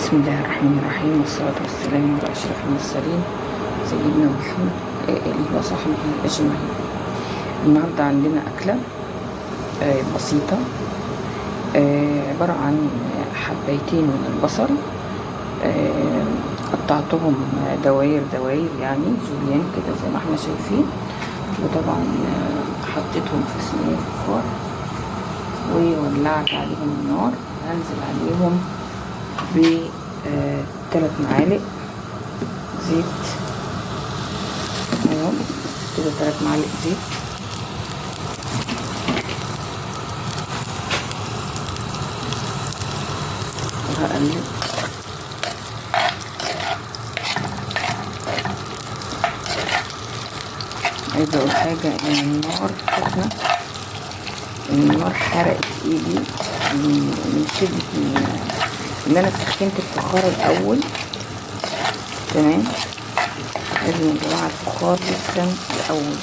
بسم الله الرحمن الرحيم، والصلاة والسلام على أشرف المرسلين سيدنا محمد آله وصحبه أجمعين. النهاردة عندنا أكلة بسيطة، عبارة عن حبيتين من البصل، قطعتهم دواير يعني جوليان كده زي ما احنا شايفين، وطبعا حطيتهم في صينية فخار وولعت عليهم النار. هنزل عليهم ب3 معالق زيت، اهو كده 3 معالق زيت، وهقلب. عايزه اقول حاجه، ان النار سخنه، النار حرقت ايدي من شده ان انا سخنت الفخار الاول. تمام، لازم يا جماعه الفخار يسخن الاول،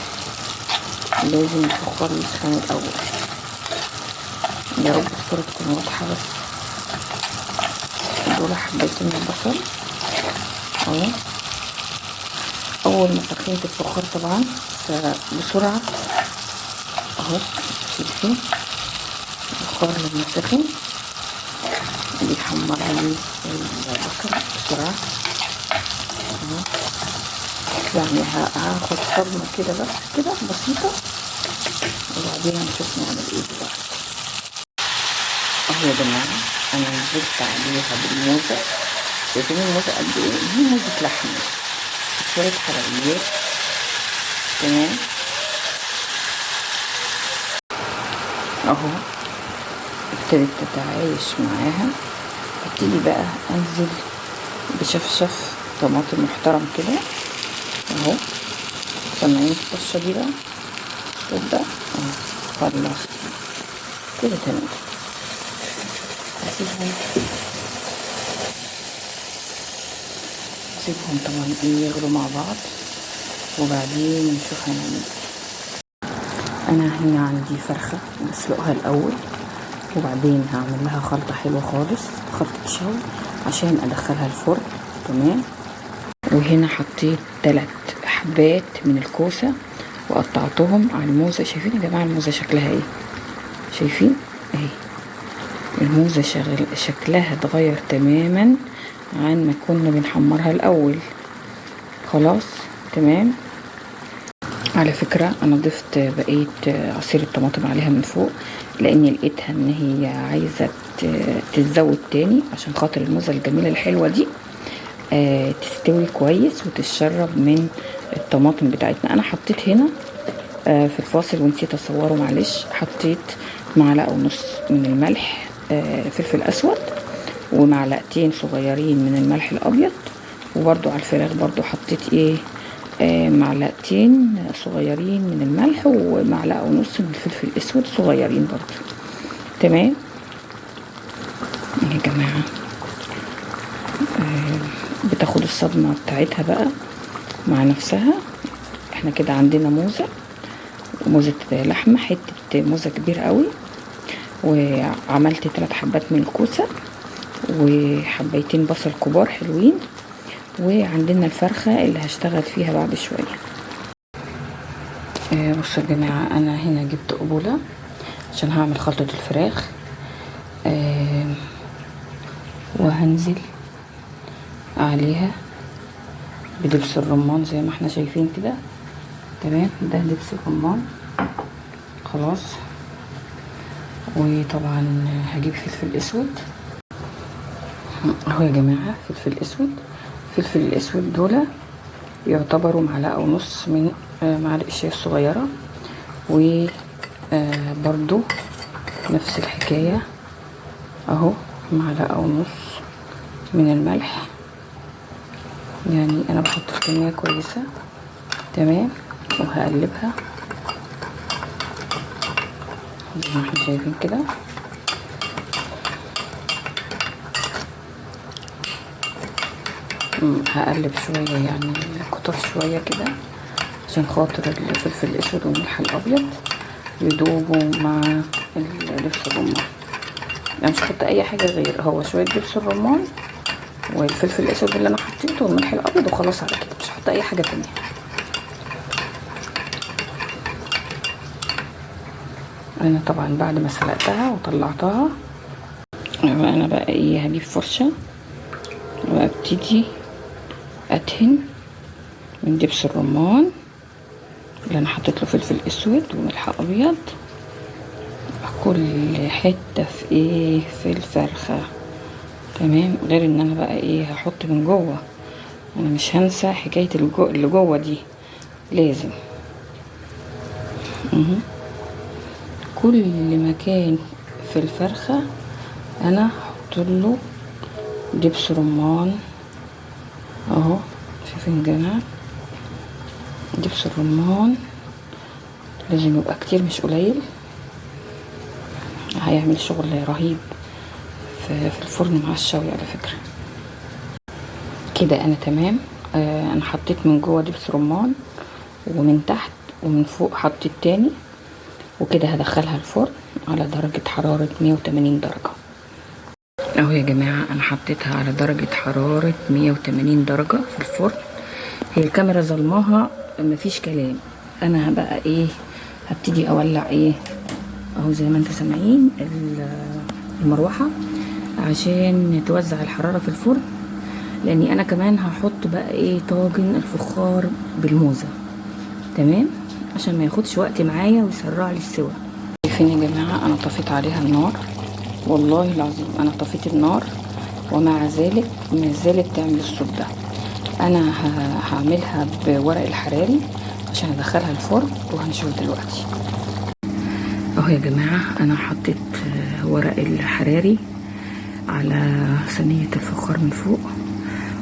لازم الفخار يسخن الاول. يا رب الصوره تكون واضحه. بس دول حبيتين البصل اهو. اول ما سخنت الفخار طبعا فبسرعه اهو، شايفين الفخار لما سخن بيحمر لي البصل بسرعه اهو. يعني هاخد صدمه كده بس كده بسيطه، وبعدين هنشوف نعمل ايه دلوقتي. اهو يا جماعه انا نزلت عليها بالموزه، شايفين الموزه قد ايه؟ دي موزه لحمه، شويه حلويات. تمام اهو، ابتدت تتعايش معاها. ابتدي بقى انزل بشفشف طماطم محترم كده اهو. سامعين الطشه دي بقى؟ الصوت ده اهو، خلاص كده تمام. هسيبهم طبعا يغلوا مع بعض، وبعدين نشوف هنعمل. انا هنا عندي فرخه بسلقها الاول، وبعدين هعمل لها خلطه حلوه خالص، خلطه شوي عشان ادخلها الفرن. تمام، وهنا حطيت 3 حبات من الكوسه وقطعتهم على الموزه. شايفين يا جماعه الموزه شكلها ايه؟ شايفين اهي الموزه شكلها اتغير تماما عن ما كنا بنحمرها الاول. خلاص تمام. على فكرة انا ضفت بقية عصير الطماطم عليها من فوق، لاني لقيتها ان هي عايزة تتزود تاني عشان خاطر الموزة الجميلة الحلوة دي تستوي كويس وتتشرب من الطماطم بتاعتنا. انا حطيت هنا في الفاصل ونسيت اصوره، معلش، حطيت 1.5 معلقة من الملح فلفل اسود، ومعلقتين صغيرين من الملح الابيض، وبرضو على الفراخ برضو حطيت معلقتين صغيرين من الملح، و1.5 معلقة من الفلفل الاسود صغيرين برضو. تمام يا جماعة، بتاخد الصدمة بتاعتها بقى مع نفسها. احنا كده عندنا موزة لحمة، حتة موزة كبيرة قوي، وعملت 3 حبات من الكوسة، وحبيتين بصل كبار حلوين، وعندنا الفرخة اللي هشتغل فيها بعد شوية. بصوا يا جماعة، انا هنا جبت قبولة عشان هعمل خلطة الفراخ، وهنزل عليها بدبس الرمان زي ما احنا شايفين كده. تمام، ده دبس الرمان خلاص. وطبعا هجيب فلفل اسود اهو يا جماعة، فلفل الاسود دول يعتبروا 1.5 معلقة من معلقة الشاي الصغيرة، وبرضو نفس الحكاية اهو 1.5 معلقة من الملح. يعني انا بحط كمية كويسة. تمام، وهقلبها زي ما احنا شايفين كده. هقلب شوية، يعني كتر شوية كده عشان خاطر الفلفل الاسود والملح الابيض يدوبوا مع دبس الرمان. يعني مش هحط اي حاجة غير هو شوية دبس الرمان والفلفل الاسود اللي انا حطيته والملح الابيض، وخلاص على كده، مش هحط اي حاجه تانية. انا طبعا بعد ما سلقتها وطلعتها، انا بقى ايه، هجيب فرشه وابتدي ادهن من دبس الرمان اللي انا حطيت له فلفل اسود وملح ابيض كل حته في ايه، في الفرخه. تمام. غير ان انا بقى ايه، هحط من جوه، انا مش هنسى حكايه اللي جوه دي، لازم كل مكان في الفرخه انا هحط له دبس رمان اهو. شايفين يا جماعه، دبس الرمان لازم يبقى كتير مش قليل، هيعمل شغل رهيب في الفرن مع الشوي على فكره. كده انا تمام. انا حطيت من جوه دبس رمان، ومن تحت ومن فوق حطيت تاني، وكده هدخلها الفرن على درجه حراره 180 درجه اهو يا جماعه. انا حطيتها على درجه حراره 180 درجه في الفرن. هي الكاميرا ظلماها مفيش كلام. انا بقى ايه، هبتدي اولع ايه اهو زي ما انتم سامعين المروحه عشان توزع الحراره في الفرن، لاني انا كمان هحط بقى ايه طاجن الفخار بالموزه. تمام، عشان ما ياخدش وقت معايا ويسرع لي السوا. شايفين يا جماعه انا طفيت عليها النار، والله العظيم انا طفيت النار ومع ذلك ما زالت تعمل الصوت ده. انا هعملها بورق الحراري عشان ادخلها الفرن، وهنشوف دلوقتي اهو يا جماعه. انا حطيت ورق الحراري على صينيه الفخار من فوق،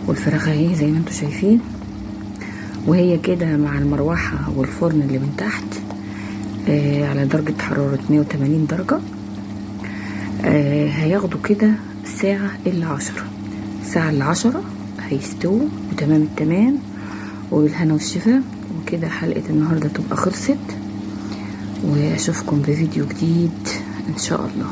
والفراخ اهي زي ما انتم شايفين، وهي كده مع المروحه والفرن اللي من تحت على درجه حراره 180 درجه. هياخدوا كده ساعه الا 10 ساعه الا 10 هيستووا وتمام التمام، وبالهنا والشفا. وكده حلقه النهارده تبقى خلصت، واشوفكم بفيديو جديد ان شاء الله.